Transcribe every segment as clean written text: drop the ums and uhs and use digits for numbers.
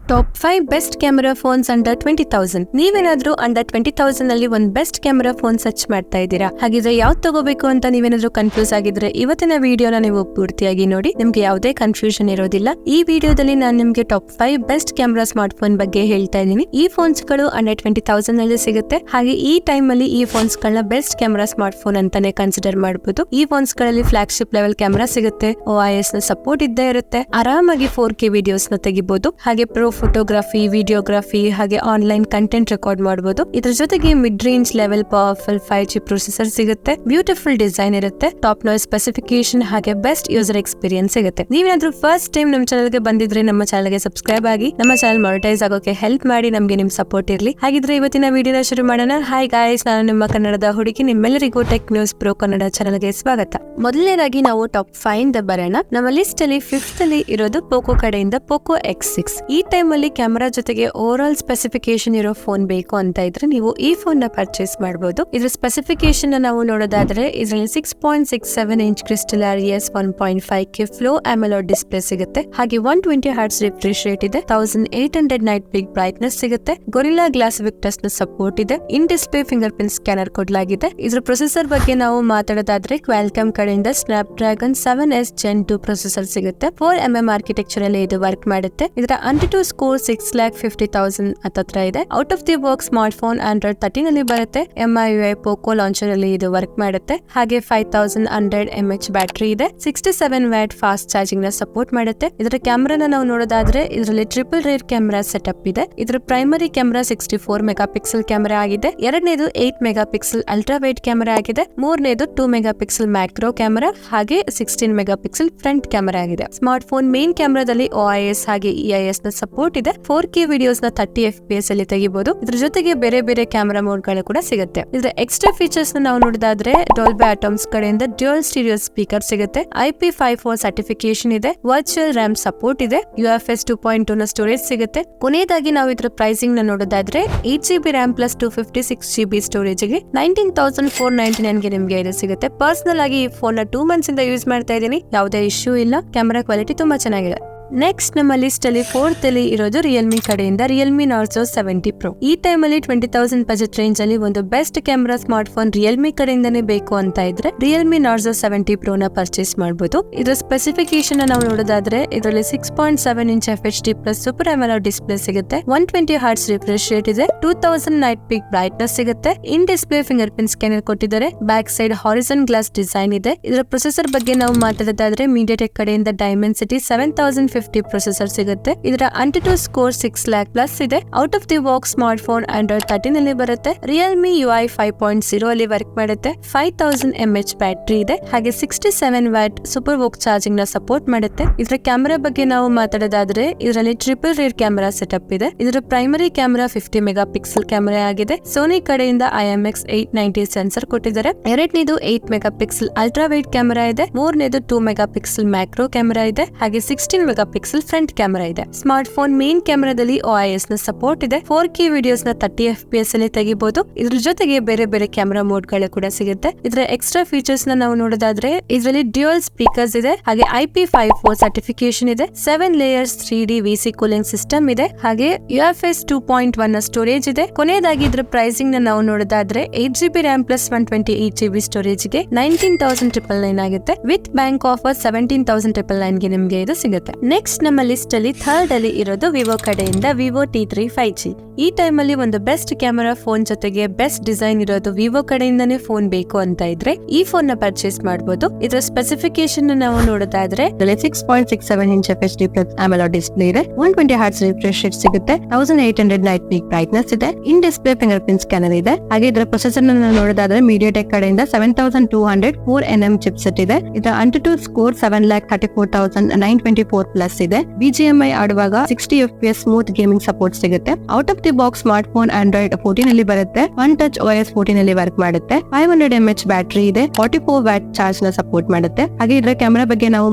Top 5 best camera phones under 20,000. ನೀವೇನಾದ್ರೂ under 20,000 ಅಲ್ಲಿ ಒಂದು ಬೆಸ್ಟ್ ಕ್ಯಾಮೆರಾ ಫೋನ್ ಸರ್ಚ್ ಮಾಡ್ತಾ ಇದ್ದೀರಾ? ಹಾಗಿದ್ರೆ ಯಾವ್ದು ತಗೋಬೇಕು ಅಂತ ನೀವೇನಾದ್ರೂ ಕನ್ಫ್ಯೂಸ್ ಆಗಿದ್ರೆ ಇವತ್ತಿನ ವಿಡಿಯೋನ ನೀವು ಪೂರ್ತಿಯಾಗಿ ನೋಡಿ, ನಿಮ್ಗೆ ಯಾವುದೇ ಕನ್ಫ್ಯೂಷನ್ ಇರೋದಿಲ್ಲ. ಈ ವಿಡಿಯೋದಲ್ಲಿ ನಾನು ನಿಮ್ಗೆ top 5 best camera smart phone ಬಗ್ಗೆ ಹೇಳ್ತಾ ಇದ್ದೀನಿ. ಈ ಫೋನ್ಸ್ ಗಳು ಅಂಡರ್ 20,000 ನಲ್ಲಿ ಸಿಗುತ್ತೆ. ಹಾಗೆ ಈ ಟೈಮ್ ಅಲ್ಲಿ ಈ ಫೋನ್ಸ್ ಗಳನ್ನ ಬೆಸ್ಟ್ ಕ್ಯಾಮೆರಾ ಸ್ಮಾರ್ಟ್ ಫೋನ್ ಅಂತಾನೆ ಕನ್ಸಿಡರ್ ಮಾಡಬಹುದು. ಈ ಫೋನ್ಸ್ ಗಳಲ್ಲಿ ಫ್ಲಾಗ್ಶಿಪ್ ಲೆವೆಲ್ ಕ್ಯಾಮೆರಾ ಸಿಗುತ್ತೆ, OIS ನ ಸಪೋರ್ಟ್ ಇದ್ದೇ ಇರುತ್ತೆ, ಆರಾಮಾಗಿ 4K ವಿಡಿಯೋಸ್ ನ ತೆಗಿಬಹುದು, ಹಾಗೆ ಪ್ರೋ ಫೋಟೋಗ್ರಫಿ, ವಿಡಿಯೋಗ್ರಫಿ ಹಾಗೆ ಆನ್ಲೈನ್ ಕಂಟೆಂಟ್ ರೆಕಾರ್ಡ್ ಮಾಡಬಹುದು. ಇದ್ರ ಜೊತೆಗೆ mid range level powerful 5G processor ಸಿಗುತ್ತೆ, ಬ್ಯೂಟಿಫುಲ್ ಡಿಸೈನ್ ಇರುತ್ತೆ, ಟಾಪ್ ನಾಯ್ಸ್ ಸ್ಪೆಸಿಫಿಕೇಶನ್ ಹಾಗೆ ಬೆಸ್ಟ್ ಯೂಸರ್ ಎಕ್ಸ್ಪೀರಿಯನ್ಸ್ ಸಿಗುತ್ತೆ. ನೀವೇನಾದ್ರೂ ಫಸ್ಟ್ ಟೈಮ್ ನಮ್ಮ ಚಾನಲ್ಗೆ ಬಂದಿದ್ರೆ ನಮ್ಮ ಚಾನಲ್ಗೆ ಸಬ್ಸ್ಕ್ರೈಬ್ ಆಗಿ ನಮ್ಮ ಚಾನಲ್ ಮಾನಿಟೈಸ್ ಆಗೋಕೆ ಹೆಲ್ಪ್ ಮಾಡಿ, ನಮ್ಗೆ ನಿಮ್ ಸಪೋರ್ಟ್ ಇರ್ಲಿ. ಹಾಗಿದ್ರೆ ಇವತ್ತಿನ ವಿಡಿಯೋನ ಶುರು ಮಾಡೋಣ. ಹಾಯ್ ಗಾಯ್ಸ್, ನಾನು ನಿಮ್ಮ ಕನ್ನಡದ ಹುಡುಗಿ. ನಿಮ್ಮೆಲ್ಲರಿಗೂ ಟೆಕ್ ನ್ಯೂಸ್ ಪ್ರೋ ಕನ್ನಡ ಚಾನಲ್ಗೆ ಸ್ವಾಗತ. ಮೊದಲನೇದಾಗಿ ನಾವು ಟಾಪ್ 5 ಇಂದ ಬರೋಣ. ನಮ್ಮ ಲಿಸ್ಟ್ ಅಲ್ಲಿ 5th ಅಲ್ಲಿ ಇರೋದು ಪೋಕೋ ಕಡೆಯಿಂದ ಪೋಕೋ X6. ಈ ಟೈಮ್ ಅಲ್ಲಿ ಕ್ಯಾಮೆರಾ ಜೊತೆಗೆ ಓವರ್ ಆಲ್ ಸ್ಪೆಸಿಫಿಕೇಶನ್ ಇರೋ ಫೋನ್ ಬೇಕು ಅಂತ ಇದ್ರೆ ನೀವು ಈ ಫೋನ್ ನ ಪರ್ಚೇಸ್ ಮಾಡಬಹುದು. ಇದ್ರ ಸ್ಪೆಸಿಫಿಕೇಶನ್ ನಾವು ನೋಡೋದಾದ್ರೆ ಇದರಲ್ಲಿ 6.67 inch crystal IPS 1.5K flow AMOLED display ಸಿಗುತ್ತೆ. ಹಾಗೆ 120 Hz ರಿಫ್ರೆಶ್ ರೇಟ್ ಇದೆ, 1800 ನೈಟ್ ಪೀಕ್ ಬ್ರೈಟ್ನೆಸ್ ಸಿಗುತ್ತೆ, ಗೊರಿಲ್ಲಾ ಗ್ಲಾಸ್ ವಿಕ್ಟರ್ಸ್ ನ ಸಪೋರ್ಟ್ ಇದೆ, in display finger print scanner ಕೊಡಲಾಗಿದೆ. ಇದ್ರ ಪ್ರೊಸೆಸರ್ ಬಗ್ಗೆ ನಾವು ಮಾತಾಡೋದಾದ್ರೆ ಕ್ವಾಲ್ಕಾಮ್ ಕಡೆಯಿಂದ ಸ್ನ್ಯಾಪ್ಡ್ರಾಗನ್ 7S Gen 2 ಪ್ರೊಸೆಸರ್ ಸಿಗುತ್ತೆ. 4mm ಆರ್ಕಿಟೆಕ್ಚರ್ ಅಲ್ಲಿ ಇದು ವರ್ಕ್ ಮಾಡುತ್ತೆ. ಇದರ AnTuTu ಸ್ಕೋರ್ 6,50,000 ಹತ್ರ ಇದೆ. Out of the box smart phone Android 13 ಅಲ್ಲಿ ಬರುತ್ತೆ. MIUI ಪೋಕೋ ಲಾಂಚರ್ ಅಲ್ಲಿ ಇದು ವರ್ಕ್ ಮಾಡುತ್ತೆ. ಹಾಗೆ 5100 mAh ಬ್ಯಾಟರಿ ಇದೆ, 67 ವ್ಯಾಟ್ ಫಾಸ್ಟ್ ಚಾರ್ಜಿಂಗ್ ನ ಸಪೋರ್ಟ್ ಮಾಡುತ್ತೆ. ಇದರ ಕ್ಯಾಮೆರಾನ ನಾವು ನೋಡೋದಾದ್ರೆ ಇದರಲ್ಲಿ ಟ್ರಿಪಲ್ ರೇರ್ ಕ್ಯಾಮೆರಾ ಸೆಟಪ್ ಇದೆ. ಇದರ primary camera 64 mega pixel camera ಆಗಿದೆ, ಎರಡನೇದು 8 mega pixel ultra wide camera ಆಗಿದೆ, ಮೂರನೇದು 2 ಮೆಗಾ ಪಿಕ್ಸೆಲ್ ಮ್ಯಾಕ್ರೋ ಕ್ಯಾಮೆರಾ ಹಾಗೆ 16 ಮೆಗಾ ಪಿಕ್ಸೆಲ್ ಫ್ರಂಟ್ ಕ್ಯಾಮೆರಾ ಆಗಿದೆ. ಸ್ಮಾರ್ಟ್ ಫೋನ್ ಮೇನ್ ಕ್ಯಾಮೆರಾದಲ್ಲಿ OIS ಹಾಗೆ EIS ನ ಸಪೋರ್ಟ್ ಇದೆ. 4K ವಿಡಿಯೋಸ್ ನ 30 FPS ಅಲ್ಲಿ ತೆಗಿಬಹುದು. ಇದ್ರ ಜೊತೆಗೆ ಬೇರೆ ಬೇರೆ ಕ್ಯಾಮೆರಾ ಮೋಡ್ ಗಳು ಕೂಡ ಸಿಗುತ್ತೆ. ಇದರ ಎಕ್ಸ್ಟ್ರಾ ಫೀಚರ್ಸ್ ನಾವು ನೋಡೋದಾದ್ರೆ ಡಾಲ್ಬಿ ಅಟಾಮ್ಸ್ ಕಡೆಯಿಂದ ಡ್ಯುಯಲ್ ಸ್ಟೀರಿಯೋ ಸ್ಪೀಕರ್ ಸಿಗುತ್ತೆ, IP54 ಸರ್ಟಿಫಿಕೇಶನ್ ಇದೆ, ವರ್ಚುವಲ್ RAM ಸಪೋರ್ಟ್ ಇದೆ, UFS 2.2 ನ ಸ್ಟೋರೇಜ್ ಸಿಗುತ್ತೆ. ಕೊನೆಯದಾಗಿ ನಾವು ಇದರ ಪ್ರೈಸಿಂಗ್ ನ ನೋಡೋದಾದ್ರೆ 8GB RAM plus 256GB storage ಗೆ 19,499 ಗೆ ನಿಮ್ಗೆ ಇದು ಸಿಗುತ್ತೆ. ಪರ್ಸನಲ್ ಆಗಿ ಈ ಫೋನ್ ನ 2 ಮಂತ್ಸ್ ಇಂದ ಯೂಸ್ ಮಾಡ್ತಾ ಇದ್ದೀನಿ, ಯಾವುದೇ ಇಶ್ಯೂ ಇಲ್ಲ, ಕ್ಯಾಮೆರಾ ಕ್ವಾಲಿಟಿ ತುಂಬಾ ಚೆನ್ನಾಗಿದೆ. ನೆಕ್ಸ್ಟ್ ನಮ್ಮ ಲಿಸ್ಟ್ ಅಲ್ಲಿ 4th ಅಲ್ಲಿ ಇರೋದು ರಿಯಲ್ಮಿ ಕಡೆಯಿಂದ ರಿಯಲ್ಮಿ ನಾರ್ಜೋ 70 Pro. ಈ ಟೈಮ್ ಅಲ್ಲಿ 20,000 ಬಜೆಟ್ ರೇಂಜ್ ಅಲ್ಲಿ ಒಂದು best camera smart phone Realme ಕಡೆಯಿಂದಾನೇ ಬೇಕು ಅಂತ ಇದ್ರೆ ರಿಯಲ್ಮಿ ನಾರ್ಜೋ 70 Pro ನ ಪರ್ಚೇಸ್ ಮಾಡಬಹುದು. ಇದರ ಸ್ಪೆಸಿಫಿಕೇಶನ್ ನಾವು ನೋಡೋದಾದ್ರೆ ಇದರಲ್ಲಿ 6.7 inch FHD plus super AMOLED display ಸಿಗುತ್ತೆ, 120 Hz ರಿಫ್ರೆಶ್ ರೇಟ್ ಇದೆ, 2000 ನೈಟ್ ಪೀಕ್ ಬ್ರೈಟ್ನೆಸ್ ಸಿಗುತ್ತೆ, in display finger print scanner ಕೊಟ್ಟಿದ್ದಾರೆ, back side horizon glass design ಇದೆ. ಇದರ ಪ್ರೊಸೆಸರ್ ಬಗ್ಗೆ ನಾವು ಮಾತಾಡೋದಾದ್ರೆ ಮೀಡಿಯಾಟೆಕ್ ಕಡೆಯಿಂದ Dimensity 7050 ಪ್ರೊಸೆಸರ್ ಸಿಗುತ್ತೆ. ಇದರ AnTuTu ಸ್ಕೋರ್ 6 lakh ಪ್ಲಸ್ ಇದೆ. Out of the box smart phone Android 13 ಅಲ್ಲಿ ಬರುತ್ತೆ. ರಿಯಲ್ಮಿ UI 5.0 ಅಲ್ಲಿ ವರ್ಕ್ ಮಾಡುತ್ತೆ, 5000 mAh ಬ್ಯಾಟರಿ ಇದೆ, ಹಾಗೆ 67 ವ್ಯಾಟ್ ಸೂಪರ್ ವೋಕ್ ಚಾರ್ಜಿಂಗ್ ನ ಸಪೋರ್ಟ್ ಮಾಡುತ್ತೆ. ಇದರ ಕ್ಯಾಮೆರಾ ಬಗ್ಗೆ ನಾವು ಮಾತಾಡೋದಾದ್ರೆ ಇದರಲ್ಲಿ ಟ್ರಿಪಲ್ ರೇರ್ ಕ್ಯಾಮೆರಾ ಸೆಟಪ್ ಇದೆ. ಇದರ primary camera 50 mega pixel camera ಆಗಿದೆ. ಸೋನಿ ಕಡೆಯಿಂದ IMX 890 ಸೆನ್ಸರ್ ಕೊಟ್ಟಿದ್ದಾರೆ. ಎರಡನೇದು 8 mega pixel ultra wide camera ಇದೆ, ಮೂರನೇದು 2 ಮೆಗಾ ಪಿಕ್ಸೆಲ್ ಮ್ಯಾಕ್ರೋ ಕ್ಯಾಮೆರಾ ಇದೆ, ಹಾಗೆ 16 ಮೆಗಾ ಪಿಕ್ಸೆಲ್ ಫ್ರಂಟ್ ಕ್ಯಾಮೆರಾ ಇದೆ. ಸ್ಮಾರ್ಟ್ ಫೋನ್ ಮೇನ್ ಕ್ಯಾಮೆರಾದಲ್ಲಿ OIS ನ ಸಪೋರ್ಟ್ ಇದೆ, 4K ವಿಡಿಯೋಸ್ ನ 30 FPS ಅಲ್ಲಿ ತೆಗಿಬಹುದು. ಇದ್ರ ಜೊತೆಗೆ ಬೇರೆ ಬೇರೆ ಕ್ಯಾಮೆರಾ ಮೋಡ್ ಗಳು ಕೂಡ ಸಿಗುತ್ತೆ. ಇದರ ಎಕ್ಸ್ಟ್ರಾ ಫೀಚರ್ಸ್ ನ ನಾವು ನೋಡೋದಾದ್ರೆ ಇದರಲ್ಲಿ ಡ್ಯುಯಲ್ ಸ್ಪೀಕರ್ಸ್ ಇದೆ, ಹಾಗೆ IP54 ಸರ್ಟಿಫಿಕೇಶನ್ ಇದೆ, 7 layers 3D VC cooling system ಇದೆ, ಹಾಗೆ UFS 2.1 ನ ಸ್ಟೋರೇಜ್ ಇದೆ. ಕೊನೆಯದಾಗಿ ಇದರ ಪ್ರೈಸಿಂಗ್ ನ ನಾವು ನೋಡೋದಾದ್ರೆ 8GB RAM plus 128GB storage ಗೆ 19,999 ಆಗುತ್ತೆ. ವಿತ್ ಬ್ಯಾಂಕ್ ಆಫರ್ 17,999 ಗೆ ನಿಮ್ಗೆ ಇದು ಸಿಗುತ್ತೆ. ನೆಕ್ಸ್ಟ್ ನಮ್ಮ ಲಿಸ್ಟ್ ಅಲ್ಲಿ 3rd ಅಲ್ಲಿ ಇರೋದು ವಿವೋ ಕಡೆಯಿಂದ ವಿವೋ T3 5G. ಈ ಟೈಮ್ ಅಲ್ಲಿ ಒಂದು ಬೆಸ್ಟ್ ಕ್ಯಾಮೆರಾ ಫೋನ್ ಜೊತೆಗೆ ಬೆಸ್ಟ್ ಡಿಸೈನ್ ಇರೋದು ವಿವೋ ಕಡೆಯಿಂದಾನೇ ಫೋನ್ ಬೇಕು ಅಂತ ಇದ್ರೆ ಈ ಫೋನ್ ನ ಪರ್ಚೇಸ್ ಮಾಡಬಹುದು. ಇದರ ಸ್ಪೆಸಿಫಿಕೇಶನ್ ನಾವು ನೋಡೋದಾದ್ರೆ 6.67 inch FHD plus AMOLED display ಇದೆ, 120 Hz ರಿಫ್ರೆಶ್ ರೇಟ್ ಸಿಗುತ್ತೆ, 1800 ನೈಟ್ ಪೀಕ್ ಬ್ರೈಟ್ನೆಸ್ ಇದೆ, in display finger print scanner ಇದೆ. ಹಾಗೆ ಇದರ ಪ್ರೊಸೆಸರ್ ನ ನೋಡೋದಾದ್ರೆ ಮೀಡಿಯಾಟೆಕ್ ಕಡೆಯಿಂದ 7200 4nm ಚಿಪ್ಸೆಟ್ ಇದೆ. ಇದರ AnTuTu ಸ್ಕೋರ್ 7,34,924 ಪ್ಲಸ್ ಇದೆ. BGMI ಆಡುವಾಗ 60 FPS ಸ್ಮೂತ್ ಗೇಮಿಂಗ್ ಸಪೋರ್ಟ್ ಸಿಗುತ್ತೆ. Out of the box smart phone Android 14 ಅಲ್ಲಿ ಬರುತ್ತೆ, ಒನ್ ಟಚ್ OS 14 ಅಲ್ಲಿ ವರ್ಕ್ ಮಾಡುತ್ತೆ, 500 mAh ಬ್ಯಾಟರಿ ಇದೆ, 44 ವ್ಯಾಟ್ ಚಾರ್ಜ್ ನ ಸಪೋರ್ಟ್ ಮಾಡುತ್ತೆ. ಹಾಗೆ ಇದರ ಕ್ಯಾಮೆರಾ ಬಗ್ಗೆ ನಾವು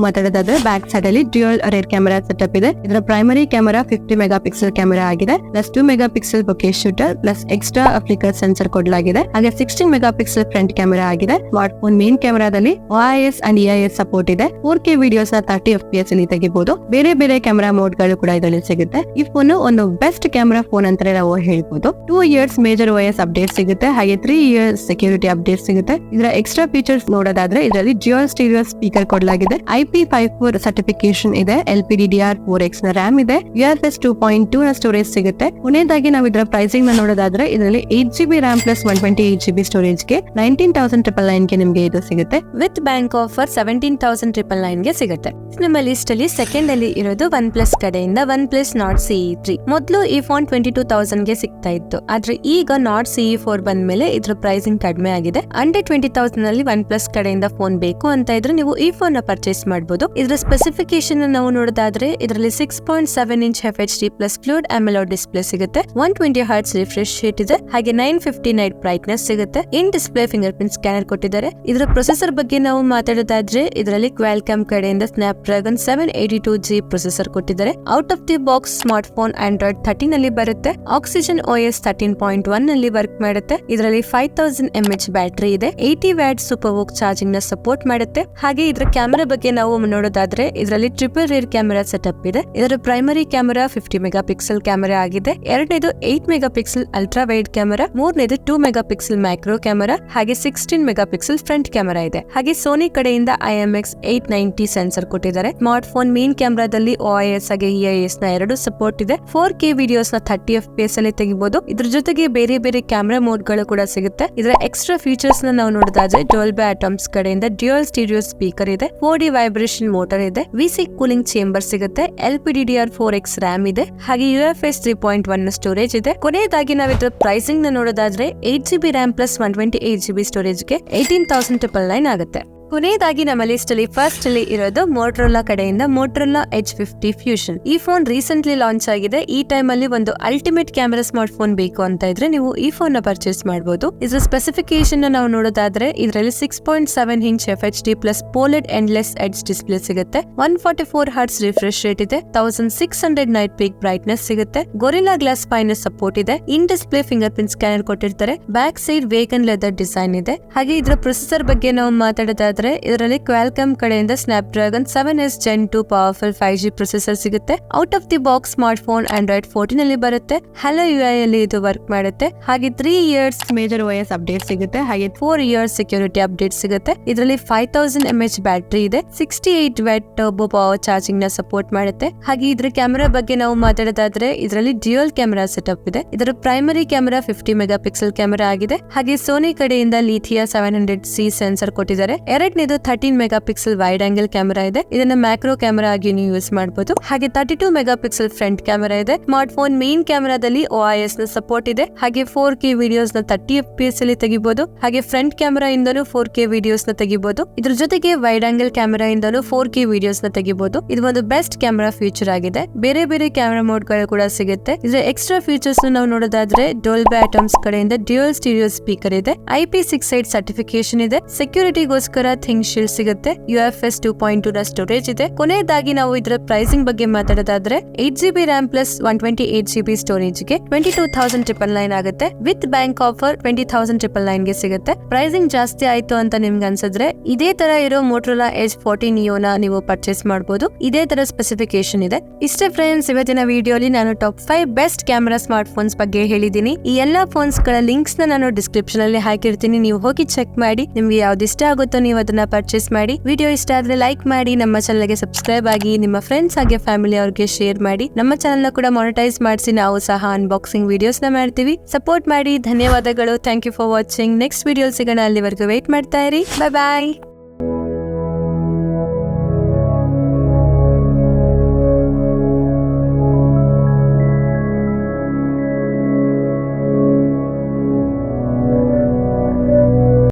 ಮಾತಾಡೋದಾದ್ರೆ ಬ್ಯಾಕ್ ಸೈಡ್ ಅಲ್ಲಿ ಡ್ಯುಯಲ್ ರೇರ್ ಕ್ಯಾಮೆರಾ ಸೆಟಪ್ ಇದೆ. ಇದರ primary camera 50 mega pixel camera ಆಗಿದೆ, plus 2 mega pixel bokeh shooter plus extra flicker sensor ಕೊಡಲಾಗಿದೆ, ಹಾಗೆ 16 ಮೆಗಾ ಪಿಕ್ಸೆಲ್ ಫ್ರಂಟ್ ಕ್ಯಾಮೆರಾ ಆಗಿದೆ. ಸ್ಮಾರ್ಟ್ ಫೋನ್ ಮೇನ್ ಕ್ಯಾಮೆರಾದಲ್ಲಿ OIS ಅಂಡ್ EIS ಸಪೋರ್ಟ್ ಇದೆ, 4K videos ನ 30 FPS ಅಲ್ಲಿ ತೆಗಿಬಹುದು. ಬೇರೆ ಬೇರೆ ಕ್ಯಾಮೆರಾ ಮೋಡ್ ಗಳು ಕೂಡ ಇದರಲ್ಲಿ ಸಿಗುತ್ತೆ. ಈ ಫೋನ್ ಒಂದು ಬೆಸ್ಟ್ ಕ್ಯಾಮೆರಾ ಫೋನ್ ಅಂತಾನೆ ನಾವು ಹೇಳ್ಬೋದು. 2 years ಮೇಜರ್ OS ಅಪ್ಡೇಟ್ ಸಿಗುತ್ತೆ, ಹಾಗೆ 3 years ಸೆಕ್ಯೂರಿಟಿ ಅಪ್ಡೇಟ್ ಸಿಗುತ್ತೆ. ಇದರ ಎಕ್ಸ್ಟ್ರಾ ಫೀಚರ್ಸ್ ನೋಡೋದಾದ್ರೆ ಇದರಲ್ಲಿ ಡ್ಯುಯಲ್ ಸ್ಟೀರಿಯೋ ಸ್ಪೀಕರ್ ಕೊಡಲಾಗಿದೆ, IP54 ಸರ್ಟಿಫಿಕೇಶನ್ ಇದೆ, LPDDR4X ನ RAM ಇದೆ, UFS 2.2 ನ ಸ್ಟೋರೇಜ್ ಸಿಗುತ್ತೆ. ಕೊನೆಯದಾಗಿ ನಾವು ಇದರ ಪ್ರೈಸಿಂಗ್ ನ ನೋಡೋದಾದ್ರೆ ಇದರಲ್ಲಿ 8GB RAM plus 128GB storage ಗೆ 19,999 ಗೆ ನಿಮ್ಗೆ ಇದು ಸಿಗುತ್ತೆ. ವಿತ್ ಬ್ಯಾಂಕ್ ಆಫರ್ 17,999 ಗೆ ಸಿಗುತ್ತೆ. ನಮ್ಮ ಲಿಸ್ಟ್ ಅಲ್ಲಿ ಸೆಕೆಂಡ್ ಅಲ್ಲಿ ಇರೋದು OnePlus ಕಡೆಯಿಂದ OnePlus Nord CE3. ಮೊದಲು ಈ ಫೋನ್ 22,000 ಗೆ ಸಿಗ್ತಾ ಇತ್ತು, ಆದ್ರೆ ಈಗ Nord CE4 ಬಂದ ಮೇಲೆ ಇದ್ರ ಪ್ರೈಸಿಂಗ್ ಕಡಿಮೆ ಆಗಿದೆ. ಅಂಡರ್ 20,000 ಅಲ್ಲಿ OnePlus ಕಡೆಯಿಂದ ಫೋನ್ ಬೇಕು ಅಂತ ಇದ್ರೆ ನೀವು ಈ ಫೋನ್ ನ ಪರ್ಚೇಸ್ ಮಾಡಬಹುದು. ಇದರ ಸ್ಪೆಸಿಫಿಕೇಶನ್ ನಾವು ನೋಡೋದಾದ್ರೆ ಇದರಲ್ಲಿ 6.7 inch FHD plus fluid AMOLED display ಸಿಗುತ್ತೆ, 120 Hz ರಿಫ್ರೆಶ್ ರೇಟ್ ಇದೆ, ಹಾಗೆ 950 ನೈಟ್ ಬ್ರೈಟ್ನೆಸ್ ಸಿಗುತ್ತೆ. In display finger print scanner ಕೊಟ್ಟಿದ್ದಾರೆ. ಇದರ ಪ್ರೊಸೆಸರ್ ಬಗ್ಗೆ ನಾವು ಮಾತಾಡೋದಾದ್ರೆ ಇದರಲ್ಲಿ ಕ್ವಾಲ್ಕಾಮ್ ಕಡೆಯಿಂದ ಸ್ನ್ಯಾಪ್ಡ್ರಾಗನ್ 782G ಪ್ರೊಸೆಸರ್ ಕೊಟ್ಟಿದ್ದಾರೆ. Out of the box smart phone Android 13 ಅಲ್ಲಿ ಬರುತ್ತೆ. Oxygen OS 13.1 ನಲ್ಲಿ ವರ್ಕ್ ಮಾಡುತ್ತೆ. ಇದರಲ್ಲಿ 5000 mAh ಬ್ಯಾಟರಿ ಇದೆ, 80 ವ್ಯಾಟ್ ಸೂಪರ್ ವೋಕ್ ಚಾರ್ಜಿಂಗ್ ನ ಸಪೋರ್ಟ್ ಮಾಡುತ್ತೆ. ಹಾಗೆ ಇದರ ಕ್ಯಾಮೆರಾ ಬಗ್ಗೆ ನಾವು ನೋಡೋದಾದ್ರೆ ಇದರಲ್ಲಿ ಟ್ರಿಪಲ್ ರೇರ್ ಕ್ಯಾಮೆರಾ ಸೆಟಪ್ ಇದೆ. ಇದರ primary camera 50 mega pixel camera ಆಗಿದೆ, ಎರಡನೇದು 8 mega pixel ultra wide camera, ಮೂರನೇದು 2 ಮೆಗಾ ಪಿಕ್ಸೆಲ್ ಮ್ಯಾಕ್ರೋ ಕ್ಯಾಮೆರಾ, ಹಾಗೆ 16 ಮೆಗಾ ಪಿಕ್ಸೆಲ್ ಫ್ರಂಟ್ ಕ್ಯಾಮೆರಾ ಇದೆ. ಹಾಗೆ ಸೋನಿ ಕಡೆಯಿಂದ IMX890 ಸೆನ್ಸರ್ ಕೊಟ್ಟಿದ್ದಾರೆ. ಸ್ಮಾರ್ಟ್ ಫೋನ್ ಮೇನ್ ಕ್ಯಾಮೆರಾದಲ್ಲಿ OIS ಹಾಗೆ EIS ನ ಎರಡು ಸಪೋರ್ಟ್ ಇದೆ. 4K ವಿಡಿಯೋಸ್ ನ 30 FPS ಅಲ್ಲಿ ತೆಗಿಬಹುದು. ಇದ್ರ ಜೊತೆಗೆ ಬೇರೆ ಬೇರೆ ಕ್ಯಾಮೆರಾ ಮೋಡ್ ಗಳು ಕೂಡ ಸಿಗುತ್ತೆ. ಇದರ ಎಕ್ಸ್ಟ್ರಾ ಫೀಚರ್ಸ್ ನ ನಾವು ನೋಡೋದಾದ್ರೆ Dolby Atmos ಕಡೆಯಿಂದ ಡ್ಯುಯಲ್ ಸ್ಟೀರಿಯೋ ಸ್ಪೀಕರ್ ಇದೆ, 4D ವೈಬ್ರೇಷನ್ ಮೋಟರ್ ಇದೆ, VC ಕೂಲಿಂಗ್ ಚೇಂಬರ್ ಸಿಗುತ್ತೆ, LPDDR4X RAM ಇದೆ, ಹಾಗೆ UFS 3.1 ನ ಸ್ಟೋರೇಜ್ ಇದೆ. ಕೊನೆಯದಾಗಿ ನಾವು ಇದರ ಪ್ರೈಸಿಂಗ್ ನ ನೋಡೋದಾದ್ರೆ 8GB RAM plus 128GB storage ಗೆ 18,999 ಆಗುತ್ತೆ. ಕೊನೆಯದಾಗಿ ನಮ್ಮ ಲಿಸ್ಟ್ ಅಲ್ಲಿ ಫಸ್ಟ್ ಅಲ್ಲಿ ಇರೋದು ಮೋಟರೋಲಾ ಕಡೆಯಿಂದ Motorola Edge 50 Fusion. ಈ ಫೋನ್ ರೀಸೆಂಟ್ಲಿ ಲಾಂಚ್ ಆಗಿದೆ. ಈ ಟೈಮ್ ಅಲ್ಲಿ ಒಂದು ಅಲ್ಟಿಮೇಟ್ ಕ್ಯಾಮೆರಾ ಸ್ಮಾರ್ಟ್ ಫೋನ್ ಬೇಕು ಅಂತ ಇದ್ರೆ ನೀವು ಈ ಫೋನ್ ನ ಪರ್ಚೇಸ್ ಮಾಡಬಹುದು. ಇದರ ಸ್ಪೆಸಿಫಿಕೇಶನ್ ನಾವು ನೋಡೋದಾದ್ರೆ ಇದರಲ್ಲಿ 6.7 inch FHD plus POLED endless edge display ಸಿಗುತ್ತೆ, 144 Hz ರಿಫ್ರೆಶ್ ರೇಟ್ ಇದೆ, 1600 ನೈಟ್ ಪೀಕ್ ಬ್ರೈಟ್ನೆಸ್ ಸಿಗುತ್ತೆ, ಗೊರಿಲ್ಲಾ ಗ್ಲಾಸ್ ಫೈನರ್ ಸಪೋರ್ಟ್ ಇದೆ, in display finger print scanner ಕೊಟ್ಟಿರ್ತಾರೆ, back side vegan leather design ಇದೆ. ಹಾಗೆ ಇದರ ಪ್ರೊಸೆಸರ್ ಬಗ್ಗೆ ನಾವು ಮಾತಾಡೋದಾದ್ರೆ ಇದರಲ್ಲಿ ಕ್ವಾಲ್ಕಾಮ್ ಕಡೆಯಿಂದ Snapdragon 7S Gen 2 powerful 5G processor ಸಿಗುತ್ತೆ. Out of the box smart phone Android 14 ಅಲ್ಲಿ ಬರುತ್ತೆ. Hello UI ಅಲ್ಲಿ ಇದು ವರ್ಕ್ ಮಾಡುತ್ತೆ. ಹಾಗೆ 3 years ಮೇಜರ್ OS ಅಪ್ಡೇಟ್ ಸಿಗುತ್ತೆ, ಹಾಗೆ 4 years ಸೆಕ್ಯೂರಿಟಿ ಅಪ್ಡೇಟ್ ಸಿಗುತ್ತೆ. ಇದರಲ್ಲಿ 5000 mAh ಬ್ಯಾಟರಿ ಇದೆ, 68 ವ್ಯಾಟ್ ಟರ್ಬೋ ಪವರ್ ಚಾರ್ಜಿಂಗ್ ನ ಸಪೋರ್ಟ್ ಮಾಡುತ್ತೆ. ಹಾಗೆ ಇದರ ಕ್ಯಾಮೆರಾ ಬಗ್ಗೆ ನಾವು ಮಾತಾಡೋದಾದ್ರೆ ಇದರಲ್ಲಿ ಡ್ಯುಯಲ್ ಕ್ಯಾಮೆರಾ ಸೆಟಪ್ ಇದೆ. ಇದರ primary camera 50 mega pixel camera ಆಗಿದೆ. ಹಾಗೆ ಸೋನಿ ಕಡೆಯಿಂದ ಲಿಥಿಯಾ 700C ಸೆನ್ಸರ್ ಕೊಟ್ಟಿದ್ದಾರೆ. ಎರಡನೇದು 13 mega pixel wide angle camera ಇದೆ, ಇದನ್ನ ಮ್ಯಾಕ್ರೋ ಕ್ಯಾಮೆರಾ ಆಗಿ ನೀವು ಯೂಸ್ ಮಾಡಬಹುದು. ಹಾಗೆ 32 ಮೆಗಾ ಪಿಕ್ಸೆಲ್ ಫ್ರಂಟ್ ಕ್ಯಾಮೆರಾ ಇದೆ. ಸ್ಮಾರ್ಟ್ ಫೋನ್ ಮೇನ್ ಕ್ಯಾಮೆರಾದಲ್ಲಿ OIS ನ ಸಪೋರ್ಟ್ ಇದೆ. ಹಾಗೆ 4K ವಿಡಿಯೋಸ್ ನ 30 FPS ಅಲ್ಲಿ ತೆಗಿಬಹುದು. ಹಾಗೆ ಫ್ರಂಟ್ ಕ್ಯಾಮೆರಾ ಇಂದನೂ 4K ವಿಡಿಯೋಸ್ ನ ತೆಗಿಬಹುದು. ಇದ್ರ ಜೊತೆಗೆ ವೈಡ್ ಆಂಗಲ್ ಕ್ಯಾಮೆರಾ ಇಂದನೂ 4K ವಿಡಿಯೋಸ್ ನ ತೆಗಿಬಹುದು. ಇದು ಒಂದು ಬೆಸ್ಟ್ ಕ್ಯಾಮೆರಾ ಫೀಚರ್ ಆಗಿದೆ. ಬೇರೆ ಬೇರೆ ಕ್ಯಾಮೆರಾ ಮೋಡ್ ಗಳು ಕೂಡ ಸಿಗುತ್ತೆ. ಇದರ ಎಕ್ಸ್ಟ್ರಾ ಫೀಚರ್ಸ್ ನಾವು ನೋಡೋದಾದ್ರೆ Dolby Atmos ಕಡೆಯಿಂದ ಡ್ಯುಯಲ್ ಸ್ಟೀರಿಯೋ ಸ್ಪೀಕರ್ ಇದೆ, IP68 ಸರ್ಟಿಫಿಕೇಶನ್ ಇದೆ, ಸೆಕ್ಯೂರಿಟಿಗೋಸ್ಕರ ಥಿಂಗ್ ಶೀಲ್ಡ್ ಸಿಗುತ್ತೆ, UFS 2.2 ನ ಸ್ಟೋರೇಜ್ ಇದೆ. ಕೊನೆಯದಾಗಿ ನಾವು ಇದರ ಪ್ರೈಸಿಂಗ್ ಬಗ್ಗೆ ಮಾತಾಡೋದಾದ್ರೆ 8GB RAM plus 128GB storage ಗೆ 22,999 ಆಗುತ್ತೆ. ವಿತ್ ಬ್ಯಾಂಕ್ ಆಫರ್ 20,999 ಗೆ ಸಿಗುತ್ತೆ. ಪ್ರೈಸಿಂಗ್ ಜಾಸ್ತಿ ಆಯ್ತು ಅಂತ ನಿಮ್ಗೆ ಅನ್ಸಿದ್ರೆ ಇದೇ ತರ ಇರೋ Motorola Edge 40 Neo ನ ನೀವು ಪರ್ಚೇಸ್ ಮಾಡಬಹುದು. ಇದೇ ತರ ಸ್ಪೆಸಿಫಿಕೇಶನ್ ಇದೆ. ಇಷ್ಟೇ ಫ್ರೆಂಡ್ಸ್, ಇವತ್ತಿನ ವಿಡಿಯೋಲಿ ನಾನು top 5 best camera smart phones ಬಗ್ಗೆ ಹೇಳಿದೀನಿ. ಈ ಎಲ್ಲಾ ಫೋನ್ಸ್ ಗಳ ಲಿಂಕ್ಸ್ ನಾನು ಡಿಸ್ಕ್ರಿಪ್ಷನ್ ಅಲ್ಲಿ ಹಾಕಿರ್ತೀನಿ, ನೀವು ಹೋಗಿ ಚೆಕ್ ಮಾಡಿ. ನಿಮ್ಗೆ ಯಾವ್ದು ಇಷ್ಟ ಆಗುತ್ತೋ ನೀವು ಅದನ್ನ ಪರ್ಚೇಸ್ ಮಾಡಿ. ವಿಡಿಯೋ ಇಷ್ಟ ಆದ್ರೆ ಲೈಕ್ ಮಾಡಿ, ನಮ್ಮ ಚಾನಲ್ ಗೆ ಸಬ್ಸ್ಕ್ರೈಬ್ ಆಗಿ, ನಿಮ್ಮ ಫ್ರೆಂಡ್ಸ್ ಹಾಗೆ ಫ್ಯಾಮಿಲಿ ಅವ್ರಿಗೆ ಶೇರ್ ಮಾಡಿ. ನಮ್ಮ ಚಾನಲ್ ನ ಕೂಡ ಮಾನಿಟೈಸ್ ಮಾಡಿಸಿ ನಾವು ಸಹ ಅನ್ಬಾಕ್ಸಿಂಗ್ ವಿಡಿಯೋಸ್ ನ ಮಾಡ್ತೀವಿ. ಸಪೋರ್ಟ್ ಮಾಡಿ. ಧನ್ಯವಾದಗಳು. Thank you for watching. Next video ಸಿಗೋಣ. ಅಲ್ಲಿವರೆಗೂ ವೇಟ್ ಮಾಡ್ತಾ ಇರಿ. ಬಾಯ್ ಬಾಯ್.